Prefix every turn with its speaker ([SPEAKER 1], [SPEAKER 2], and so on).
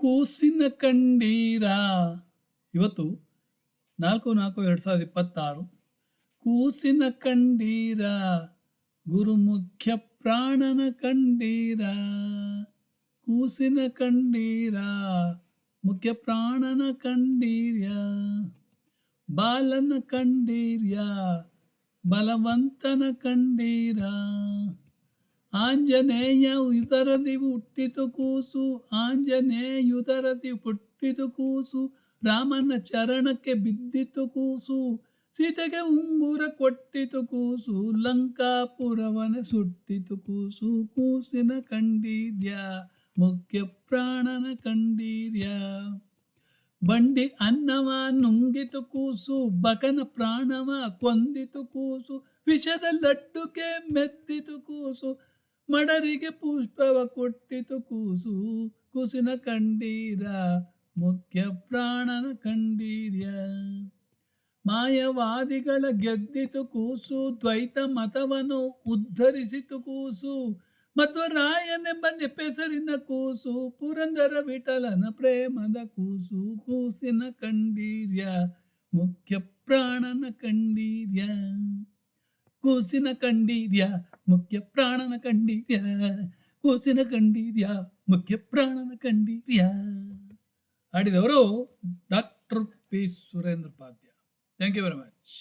[SPEAKER 1] ಕೂಸಿನ ಕಂಡೀರ. ಇವತ್ತು 4/4/2026 ಕೂಸಿನ ಕಂಡೀರ, ಗುರು ಮುಖ್ಯ ಪ್ರಾಣನ ಕಂಡೀರ. ಕೂಸಿನ ಕಂಡೀರ, ಮುಖ್ಯ ಪ್ರಾಣನ ಕಂಡೀರ್ಯ. ಬಾಲನ ಕಂಡೀರ್ಯ, ಬಲವಂತನ ಕಂಡೀರ. ಆಂಜನೇಯುದರದಿ ಹುಟ್ಟಿತು ಕೂಸು, ಆಂಜನೇಯುದರದಿ ಹುಟ್ಟಿತು ಕೂಸು. ರಾಮನ ಚರಣಕ್ಕೆ ಬಿದ್ದಿತು ಕೂಸು, ಸೀತೆಗೆ ಉಂಗುರ ಕೊಟ್ಟಿತು ಕೂಸು. ಲಂಕಾಪುರವನೆ ಸುಟ್ಟಿತು ಕೂಸು. ಕೂಸಿನ ಕಂಡೀರ್ಯ, ಮುಖ್ಯ ಪ್ರಾಣನ ಕಂಡೀರ್ಯ. ಬಂಡಿ ಅನ್ನವ ನುಂಗಿತು ಕೂಸು, ಬಕನ ಪ್ರಾಣವ ಕೊಂದಿತು ಕೂಸು. ವಿಷದ ಲಡ್ಡುಗೆ ಮೆದ್ದಿತು ಕೂಸು, ಮಡರಿಗೆ ಪುಷ್ಪವ ಕೊಟ್ಟಿತು ಕೂಸು. ಕೂಸಿನ ಕಂಡೀರ, ಮುಖ್ಯ ಪ್ರಾಣನ ಕಂಡೀರ್ಯ. ಮಾಯವಾದಿಗಳ ಗೆದ್ದಿತು ಕೂಸು, ದ್ವೈತ ಮತವನ್ನು ಉದ್ಧರಿಸಿತು ಕೂಸು. ಮಧ್ವರಾಯನೆಂಬ ನೆಪೆಸರಿನ ಕೂಸು, ಪುರಂದರ ವಿಠಲನ ಪ್ರೇಮದ ಕೂಸು. ಕೂಸಿನ ಕಂಡೀರ್ಯ, ಮುಖ್ಯ ಪ್ರಾಣನ ಕಂಡೀರ್ಯ. ಕೂಸಿನ ಕಂಡೀರ್ಯ, ಮುಖ್ಯ ಪ್ರಾಣನ ಕಂಡೀರ್ಯ. ಕೂಸಿನ ಕಂಡೀರ್ಯ, ಮುಖ್ಯ ಪ್ರಾಣನ ಕಂಡೀರ್ಯ. ಹಾಡಿದವರು doctor P. Surendra Upadhyaya. Thank you very much.